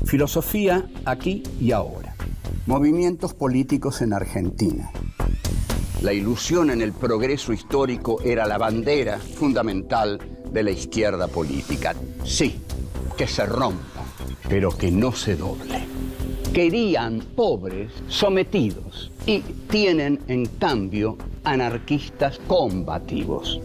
Filosofía aquí y ahora. Movimientos políticos en Argentina. La ilusión en el progreso histórico era la bandera fundamental de la izquierda política. Sí, que se rompa, pero que no se doble. Querían pobres sometidos y tienen, en cambio, anarquistas combativos.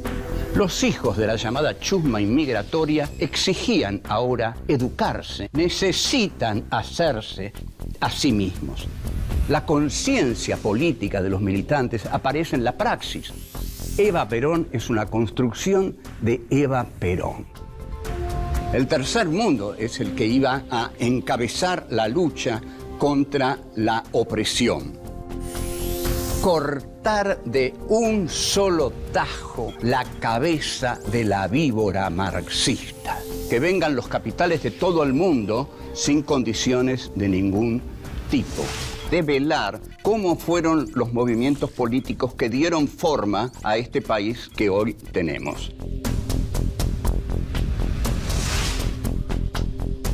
Los hijos de la llamada chusma inmigratoria exigían ahora educarse, necesitan hacerse a sí mismos. La conciencia política de los militantes aparece en la praxis. Eva Perón es una construcción de Eva Perón. El tercer mundo es el que iba a encabezar la lucha contra la opresión. Cortar de un solo tajo la cabeza de la víbora marxista. Que vengan los capitales de todo el mundo sin condiciones de ningún tipo. Develar cómo fueron los movimientos políticos que dieron forma a este país que hoy tenemos.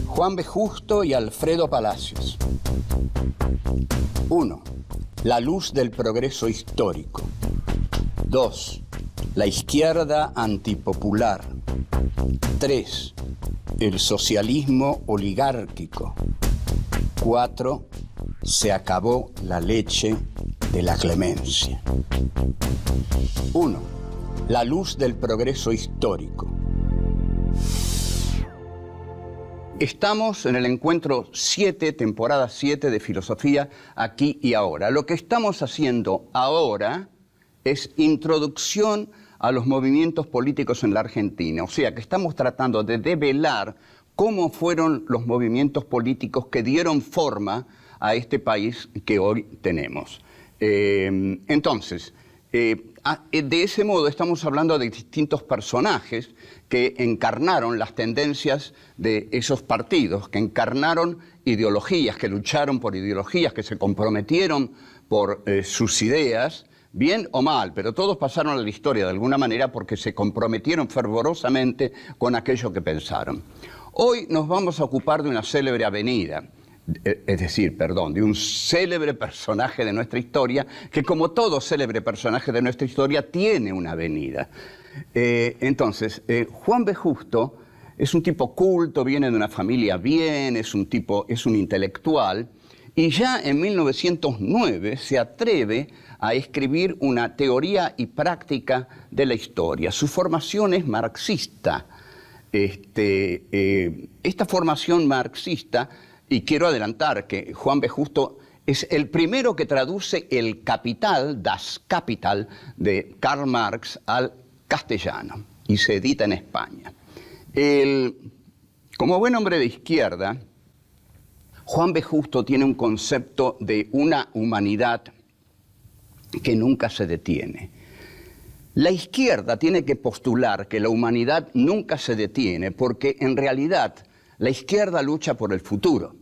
Juan B. Justo y Alfredo Palacios. 1. La luz del progreso histórico. 2. La izquierda antipopular. 3. El socialismo oligárquico. 4. Se acabó la leche de la clemencia. 1. La luz del progreso histórico. Estamos en el encuentro 7, temporada 7 de Filosofía aquí y ahora. Lo que estamos haciendo ahora es introducción a los movimientos políticos en la Argentina. O sea, que estamos tratando de develar cómo fueron los movimientos políticos que dieron forma a este país que hoy tenemos. Entonces, de ese modo estamos hablando de distintos personajes que encarnaron las tendencias de esos partidos, que encarnaron ideologías, que lucharon por ideologías, que se comprometieron por sus ideas, bien o mal, pero todos pasaron a la historia de alguna manera porque se comprometieron fervorosamente con aquello que pensaron. Hoy nos vamos a ocupar de una célebre avenida, de un célebre personaje de nuestra historia, que como todo célebre personaje de nuestra historia tiene una avenida. Entonces, Juan B. Justo es un tipo culto, viene de una familia bien, es un intelectual, y ya en 1909 se atreve a escribir una teoría y práctica de la historia. Su formación es marxista. Esta formación marxista, y quiero adelantar que Juan B. Justo es el primero que traduce el Capital, Das Kapital, de Karl Marx al castellano, y se edita en España. Como buen hombre de izquierda, Juan B. Justo tiene un concepto de una humanidad que nunca se detiene. La izquierda tiene que postular que la humanidad nunca se detiene porque en realidad la izquierda lucha por el futuro.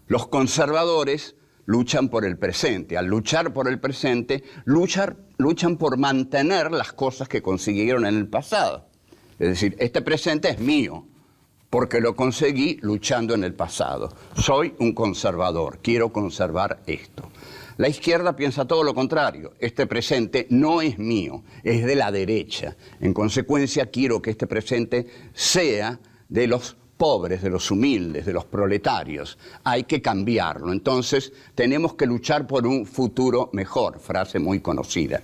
Los conservadores luchan por el presente. Al luchar por el presente, luchan por mantener las cosas que consiguieron en el pasado. Es decir, este presente es mío, porque lo conseguí luchando en el pasado. Soy un conservador, quiero conservar esto. La izquierda piensa todo lo contrario. Este presente no es mío, es de la derecha. En consecuencia, quiero que este presente sea de los pobres, de los humildes, de los proletarios. Hay que cambiarlo. Entonces, tenemos que luchar por un futuro mejor, frase muy conocida.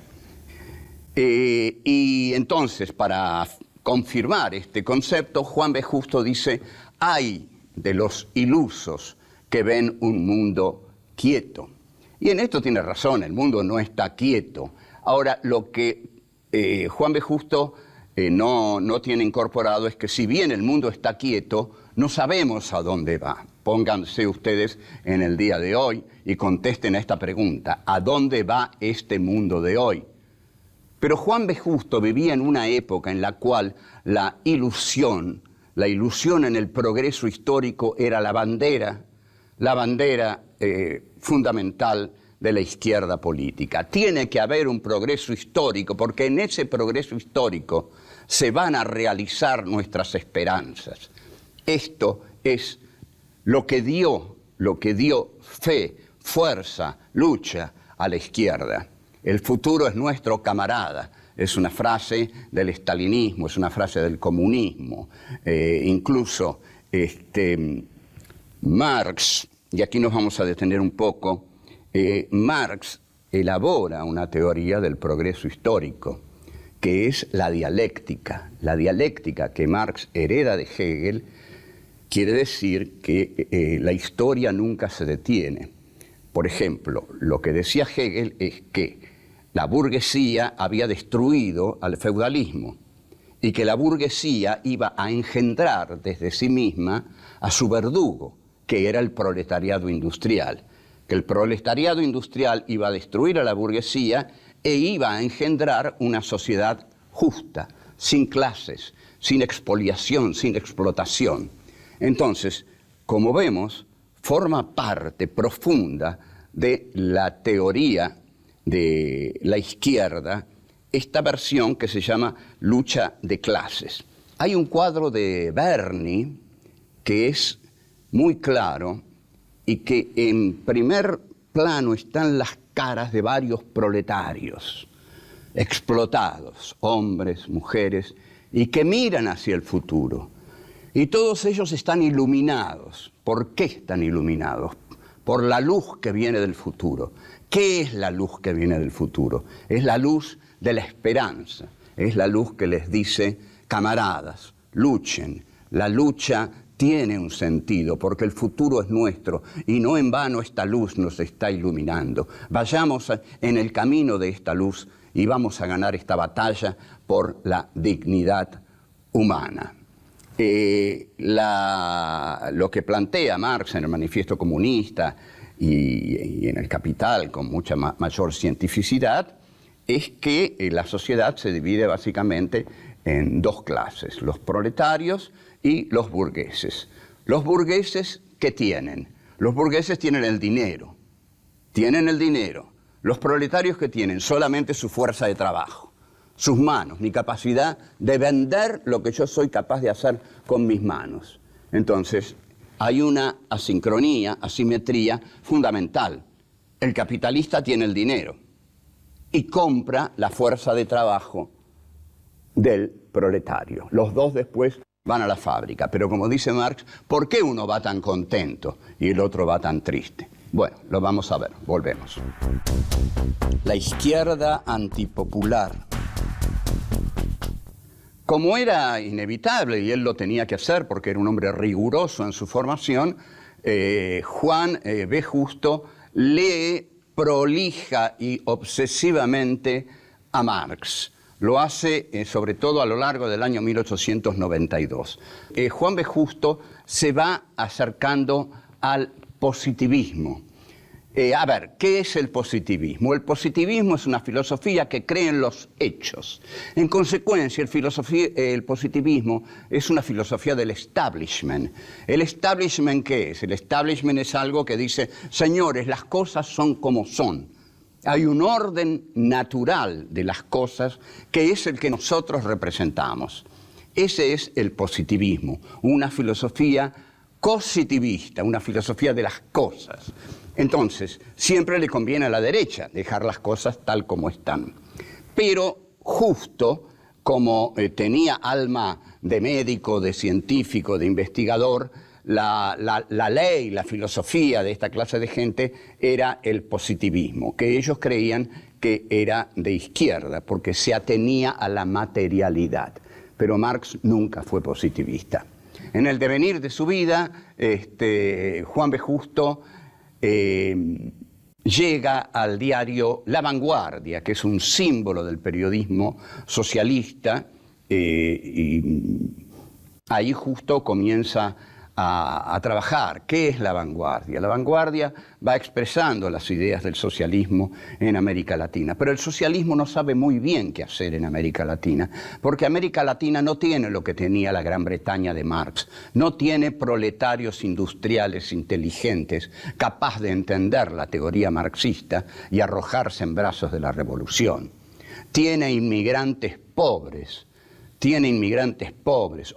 Y entonces, para confirmar este concepto, Juan B. Justo dice, hay de los ilusos que ven un mundo quieto. Y en esto tiene razón, el mundo no está quieto. Ahora, lo que Juan B. Justo no tiene incorporado es que si bien el mundo está quieto, no sabemos a dónde va. Pónganse ustedes en el día de hoy y contesten a esta pregunta, ¿a dónde va este mundo de hoy? Pero Juan B. Justo vivía en una época en la cual la ilusión en el progreso histórico era la bandera fundamental de la izquierda política. Tiene que haber un progreso histórico, porque en ese progreso histórico se van a realizar nuestras esperanzas. Esto es lo que dio fe, fuerza, lucha a la izquierda. El futuro es nuestro, camarada. Es una frase del estalinismo, es una frase del comunismo. Incluso Marx, y aquí nos vamos a detener un poco, Marx elabora una teoría del progreso histórico, que es la dialéctica. La dialéctica que Marx hereda de Hegel quiere decir que la historia nunca se detiene. Por ejemplo, lo que decía Hegel es que la burguesía había destruido al feudalismo y que la burguesía iba a engendrar desde sí misma a su verdugo, que era el proletariado industrial. Que el proletariado industrial iba a destruir a la burguesía e iba a engendrar una sociedad justa, sin clases, sin expoliación, sin explotación. Entonces, como vemos, forma parte profunda de la teoría de la izquierda esta versión que se llama lucha de clases. Hay un cuadro de Berni que es muy claro y que en primer plano están las caras de varios proletarios explotados, hombres, mujeres, y que miran hacia el futuro. Y todos ellos están iluminados. ¿Por qué están iluminados? Por la luz que viene del futuro. ¿Qué es la luz que viene del futuro? Es la luz de la esperanza. Es la luz que les dice, camaradas, luchen. La lucha tiene un sentido porque el futuro es nuestro y no en vano esta luz nos está iluminando. Vayamos en el camino de esta luz y vamos a ganar esta batalla por la dignidad humana. Lo que plantea Marx en el Manifiesto Comunista y en el Capital con mucha mayor cientificidad es que la sociedad se divide básicamente en dos clases, los proletarios y los burgueses. Los burgueses, ¿qué tienen? Los burgueses tienen el dinero. Tienen el dinero. Los proletarios, ¿qué tienen? Solamente su fuerza de trabajo, sus manos, mi capacidad de vender lo que yo soy capaz de hacer con mis manos. Entonces, hay una asincronía, asimetría fundamental. El capitalista tiene el dinero y compra la fuerza de trabajo del proletario. Los dos después van a la fábrica, pero como dice Marx, ¿por qué uno va tan contento y el otro va tan triste? Bueno, lo vamos a ver, volvemos. La izquierda antipopular. Como era inevitable, y él lo tenía que hacer porque era un hombre riguroso en su formación, Juan B. Justo lee prolija y obsesivamente a Marx. Lo hace sobre todo a lo largo del año 1892. Juan B. Justo se va acercando al positivismo. A ver, ¿qué es el positivismo? El positivismo es una filosofía que cree en los hechos. En consecuencia, el positivismo es una filosofía del establishment. ¿El establishment qué es? El establishment es algo que dice, señores, las cosas son como son. Hay un orden natural de las cosas que es el que nosotros representamos. Ese es el positivismo, una filosofía positivista, una filosofía de las cosas. Entonces, siempre le conviene a la derecha dejar las cosas tal como están. Pero Justo, como tenía alma de médico, de científico, de investigador, la ley, la filosofía de esta clase de gente era el positivismo, que ellos creían que era de izquierda, porque se atenía a la materialidad. Pero Marx nunca fue positivista. En el devenir de su vida, Juan B. Justo llega al diario La Vanguardia, que es un símbolo del periodismo socialista, y ahí Justo comienza a trabajar. ¿Qué es La Vanguardia? La Vanguardia va expresando las ideas del socialismo en América Latina, pero el socialismo no sabe muy bien qué hacer en América Latina, porque América Latina no tiene lo que tenía la Gran Bretaña de Marx, no tiene proletarios industriales inteligentes capaz de entender la teoría marxista y arrojarse en brazos de la revolución. Tiene inmigrantes pobres,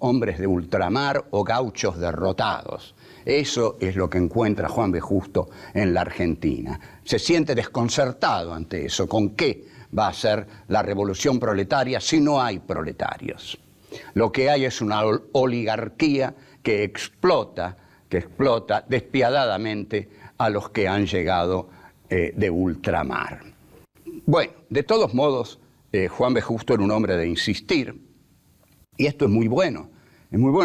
hombres de ultramar o gauchos derrotados. Eso es lo que encuentra Juan B. Justo en la Argentina. Se siente desconcertado ante eso. ¿Con qué va a ser la revolución proletaria si no hay proletarios? Lo que hay es una oligarquía que explota despiadadamente a los que han llegado de ultramar. Bueno, de todos modos, Juan B. Justo era un hombre de insistir, y esto es muy bueno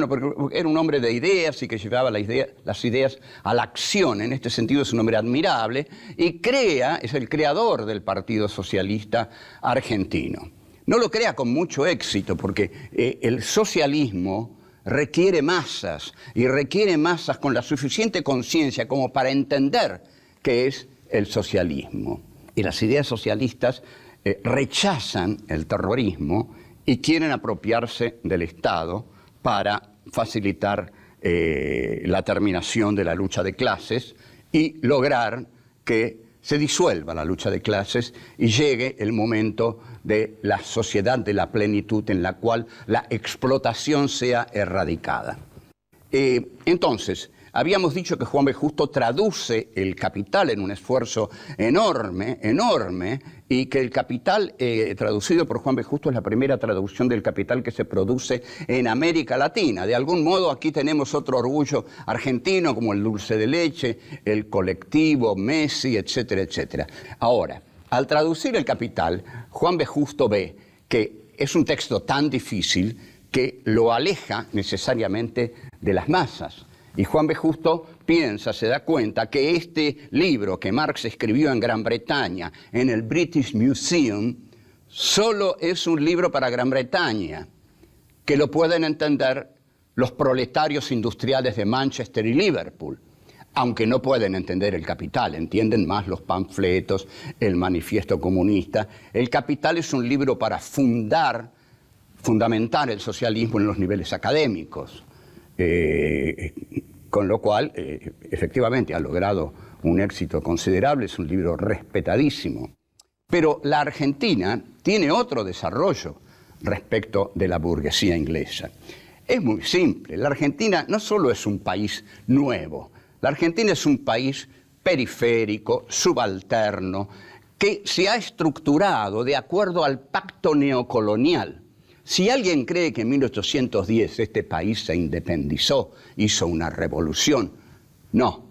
porque era un hombre de ideas y que llevaba las ideas a la acción. En este sentido es un hombre admirable y es el creador del Partido Socialista Argentino. No lo crea con mucho éxito porque el socialismo requiere masas y requiere masas con la suficiente conciencia como para entender qué es el socialismo. Y las ideas socialistas rechazan el terrorismo y quieren apropiarse del Estado para facilitar la terminación de la lucha de clases y lograr que se disuelva la lucha de clases y llegue el momento de la sociedad de la plenitud en la cual la explotación sea erradicada. Entonces, habíamos dicho que Juan B. Justo traduce el Capital en un esfuerzo enorme, y que el Capital, traducido por Juan B. Justo, es la primera traducción del Capital que se produce en América Latina. De algún modo, aquí tenemos otro orgullo argentino, como el dulce de leche, el colectivo, Messi, etcétera, etcétera. Ahora, al traducir el Capital, Juan B. Justo ve que es un texto tan difícil que lo aleja necesariamente de las masas. Y Juan B. Justo se da cuenta que este libro que Marx escribió en Gran Bretaña, en el British Museum, solo es un libro para Gran Bretaña, que lo pueden entender los proletarios industriales de Manchester y Liverpool, aunque no pueden entender el Capital, entienden más los panfletos, el manifiesto comunista. El Capital es un libro para fundamentar el socialismo en los niveles académicos. Con lo cual, efectivamente, ha logrado un éxito considerable, es un libro respetadísimo. Pero la Argentina tiene otro desarrollo respecto de la burguesía inglesa. Es muy simple, la Argentina no solo es un país nuevo, la Argentina es un país periférico, subalterno, que se ha estructurado de acuerdo al pacto neocolonial. Si alguien cree que en 1810 este país se independizó, hizo una revolución, no.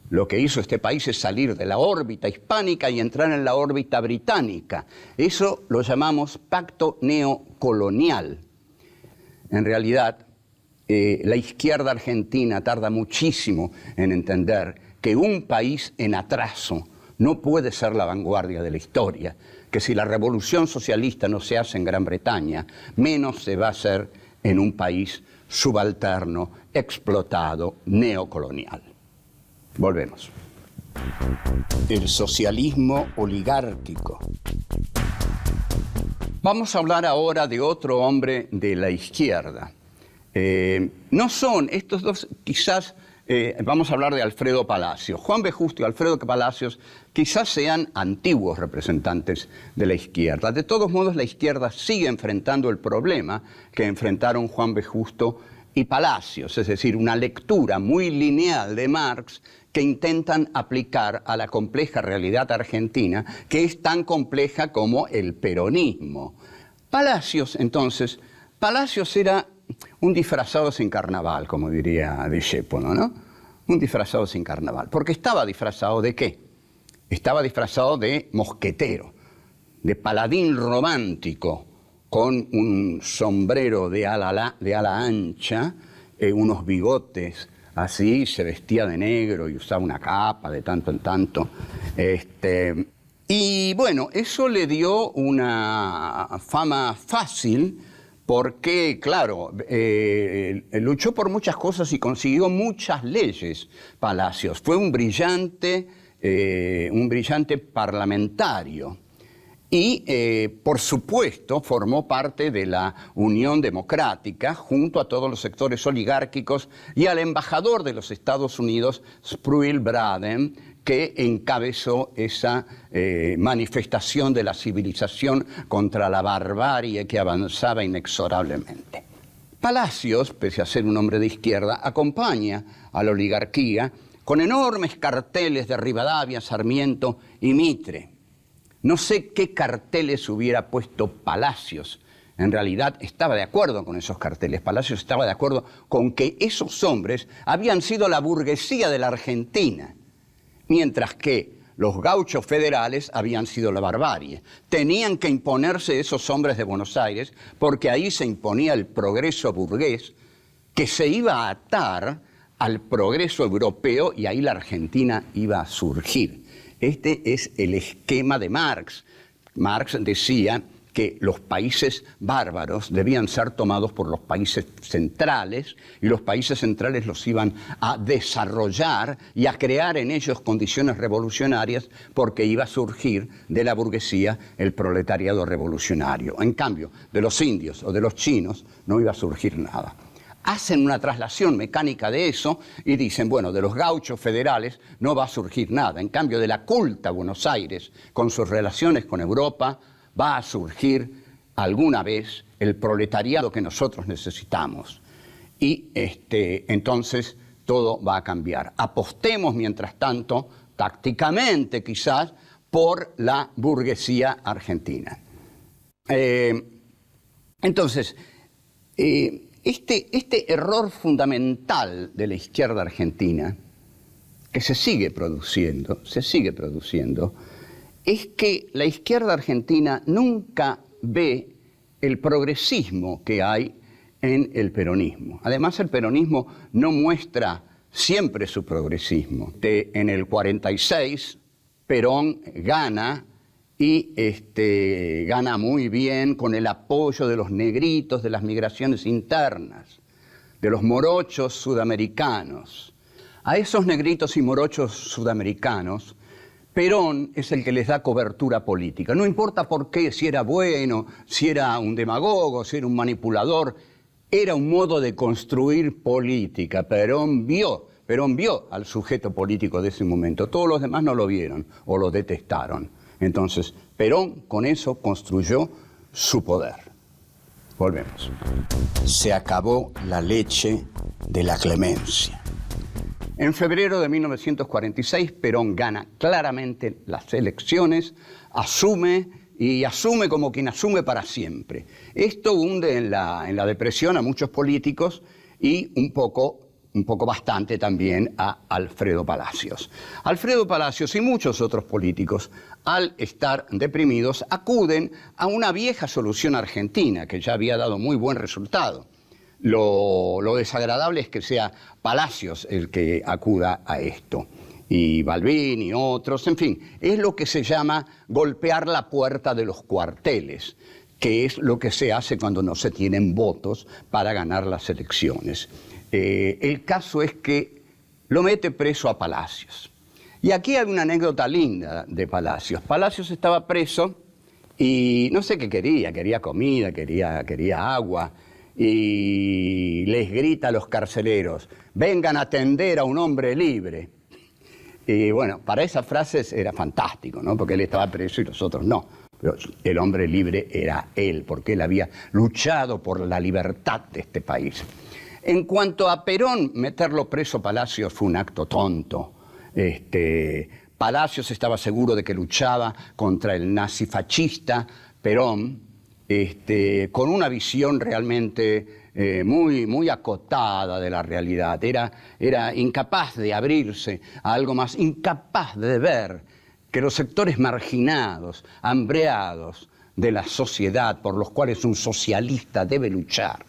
Lo que hizo este país es salir de la órbita hispánica y entrar en la órbita británica. Eso lo llamamos pacto neocolonial. En realidad, la izquierda argentina tarda muchísimo en entender que un país en atraso no puede ser la vanguardia de la historia, que si la revolución socialista no se hace en Gran Bretaña, menos se va a hacer en un país subalterno, explotado, neocolonial. Volvemos. El socialismo oligárquico. Vamos a hablar ahora de otro hombre de la izquierda. No son estos dos, quizás, vamos a hablar de Alfredo Palacios. Juan B. Justo y Alfredo Palacios quizás sean antiguos representantes de la izquierda. De todos modos, la izquierda sigue enfrentando el problema que enfrentaron Juan B. Justo y Palacios, es decir, una lectura muy lineal de Marx que intentan aplicar a la compleja realidad argentina, que es tan compleja como el peronismo. Palacios era un disfrazado sin carnaval, como diría Discépolo, ¿no? Un disfrazado sin carnaval. Porque estaba disfrazado ¿de qué? Estaba disfrazado de mosquetero, de paladín romántico, con un sombrero de ala ancha, unos bigotes así, se vestía de negro y usaba una capa de tanto en tanto. Y bueno, eso le dio una fama fácil porque, claro, luchó por muchas cosas y consiguió muchas leyes, Palacios. Fue un brillante parlamentario. Y, por supuesto, formó parte de la Unión Democrática junto a todos los sectores oligárquicos y al embajador de los Estados Unidos, Sproul Braden, que encabezó esa manifestación de la civilización contra la barbarie que avanzaba inexorablemente. Palacios, pese a ser un hombre de izquierda, acompaña a la oligarquía con enormes carteles de Rivadavia, Sarmiento y Mitre. No sé qué carteles hubiera puesto Palacios. En realidad estaba de acuerdo con esos carteles. Palacios estaba de acuerdo con que esos hombres habían sido la burguesía de la Argentina, mientras que los gauchos federales habían sido la barbarie. Tenían que imponerse esos hombres de Buenos Aires porque ahí se imponía el progreso burgués que se iba a atar al progreso europeo y ahí la Argentina iba a surgir. Este es el esquema de Marx. Marx decía que los países bárbaros debían ser tomados por los países centrales y los países centrales los iban a desarrollar y a crear en ellos condiciones revolucionarias porque iba a surgir de la burguesía el proletariado revolucionario. En cambio, de los indios o de los chinos no iba a surgir nada. Hacen una traslación mecánica de eso y dicen, bueno, de los gauchos federales no va a surgir nada. En cambio, de la culta Buenos Aires, con sus relaciones con Europa, va a surgir alguna vez el proletariado que nosotros necesitamos. Y entonces todo va a cambiar. Apostemos, mientras tanto, tácticamente quizás, por la burguesía argentina. Entonces, este error fundamental de la izquierda argentina, que se sigue produciendo, es que la izquierda argentina nunca ve el progresismo que hay en el peronismo. Además, el peronismo no muestra siempre su progresismo. En el 46, Perón gana y gana muy bien con el apoyo de los negritos de las migraciones internas, de los morochos sudamericanos. A esos negritos y morochos sudamericanos, Perón es el que les da cobertura política. No importa por qué, si era bueno, si era un demagogo, si era un manipulador, era un modo de construir política. Perón vio al sujeto político de ese momento. Todos los demás no lo vieron o lo detestaron. Entonces, Perón con eso construyó su poder. Volvemos. Se acabó la leche de la clemencia. En febrero de 1946, Perón gana claramente las elecciones, asume como quien asume para siempre. Esto hunde en la depresión a muchos políticos y un poco bastante también a Alfredo Palacios. Alfredo Palacios y muchos otros políticos, al estar deprimidos, acuden a una vieja solución argentina que ya había dado muy buen resultado. Lo desagradable es que sea Palacios el que acuda a esto, y Balbín y otros, en fin, es lo que se llama golpear la puerta de los cuarteles, que es lo que se hace cuando no se tienen votos para ganar las elecciones. El caso es que lo mete preso a Palacios. Y aquí hay una anécdota linda de Palacios. Palacios estaba preso y no sé qué quería comida, quería agua. Y les grita a los carceleros, vengan a atender a un hombre libre. Y bueno, para esas frases era fantástico, ¿no? Porque él estaba preso y los otros no. Pero el hombre libre era él, porque él había luchado por la libertad de este país. En cuanto a Perón, meterlo preso Palacios fue un acto tonto. Palacios estaba seguro de que luchaba contra el nazifascista Perón, con una visión realmente muy acotada de la realidad. Era incapaz de abrirse a algo más, incapaz de ver que los sectores marginados, hambreados de la sociedad, por los cuales un socialista debe luchar,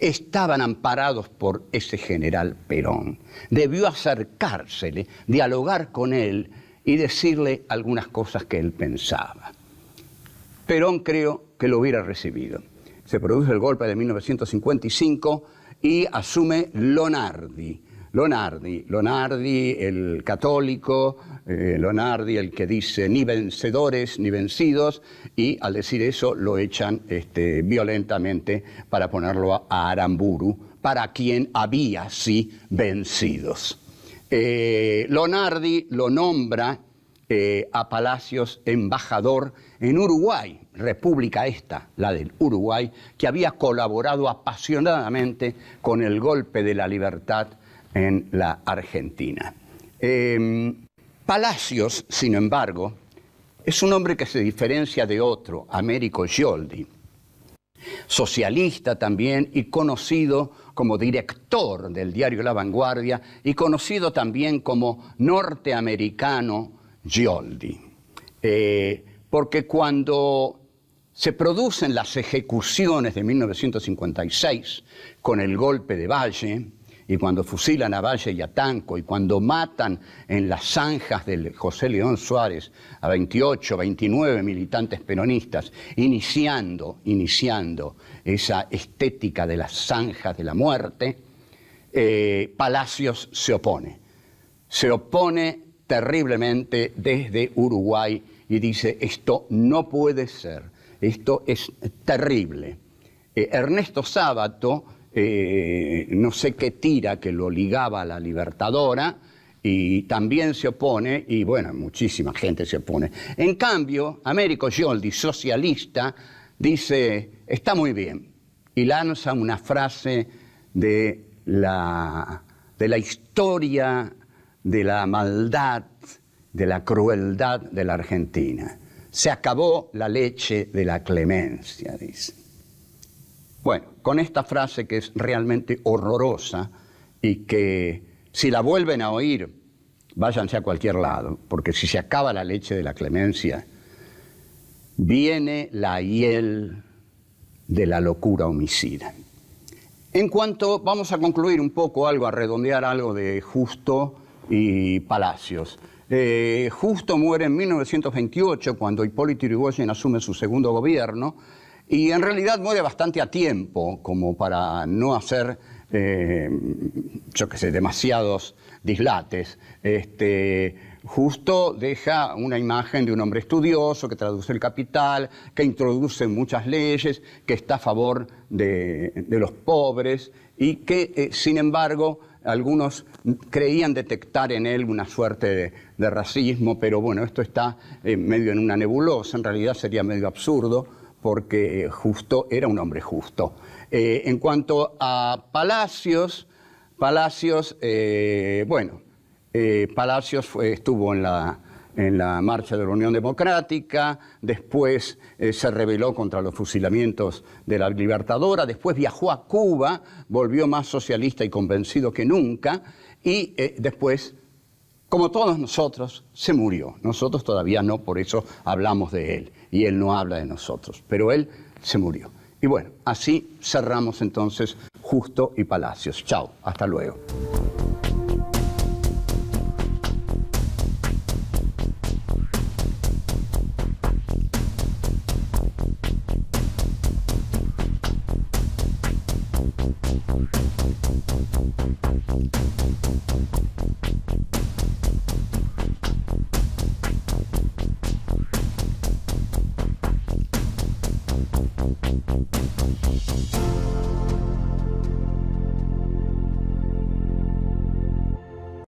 estaban amparados por ese general Perón. Debió acercársele, dialogar con él y decirle algunas cosas que él pensaba. Perón creo que lo hubiera recibido. Se produce el golpe de 1955 y asume Lonardi. Lonardi, el católico, Lonardi, el que dice ni vencedores ni vencidos, y al decir eso lo echan violentamente para ponerlo a Aramburu, para quien había sí vencidos. Lonardi lo nombra a Palacios embajador en Uruguay, república esta, la del Uruguay, que había colaborado apasionadamente con el golpe de la libertad en la Argentina. Palacios, sin embargo, es un hombre que se diferencia de otro, Américo Scioldi, socialista también y conocido como director del diario La Vanguardia y conocido también como norteamericano Scioldi. Porque cuando se producen las ejecuciones de 1956 con el golpe de Valle, y cuando fusilan a Valle y a Tanco, y cuando matan en las zanjas de José León Suárez a 28, 29 militantes peronistas, iniciando esa estética de las zanjas de la muerte, Palacios se opone. Se opone terriblemente desde Uruguay y dice: esto no puede ser, esto es terrible. Ernesto Sábato, no sé qué tira que lo ligaba a la Libertadora, y también se opone, y bueno, muchísima gente se opone. En cambio, Américo Scioldi, socialista, dice: está muy bien, y lanza una frase de la historia de la maldad, de la crueldad de la Argentina. Se acabó la leche de la clemencia, dice. Bueno, con esta frase que es realmente horrorosa y que si la vuelven a oír, váyanse a cualquier lado, porque si se acaba la leche de la clemencia, viene la hiel de la locura homicida. En cuanto, vamos a concluir un poco algo, a redondear algo de Justo y Palacios. Justo muere en 1928, cuando Hipólito Yrigoyen asume su segundo gobierno, y en realidad muere bastante a tiempo, como para no hacer, yo qué sé, demasiados dislates. Justo deja una imagen de un hombre estudioso que traduce el Capital, que introduce muchas leyes, que está a favor de los pobres y que, sin embargo, algunos creían detectar en él una suerte de racismo, pero bueno, esto está medio en una nebulosa, en realidad sería medio absurdo, porque Justo era un hombre justo. En cuanto a Palacios, Palacios estuvo en la marcha de la Unión Democrática, después se rebeló contra los fusilamientos de la Libertadora, después viajó a Cuba, volvió más socialista y convencido que nunca, y después, como todos nosotros, se murió. Nosotros todavía no, por eso hablamos de él, y él no habla de nosotros, pero él se murió. Y bueno, así cerramos entonces Justo y Palacios. Chao, hasta luego.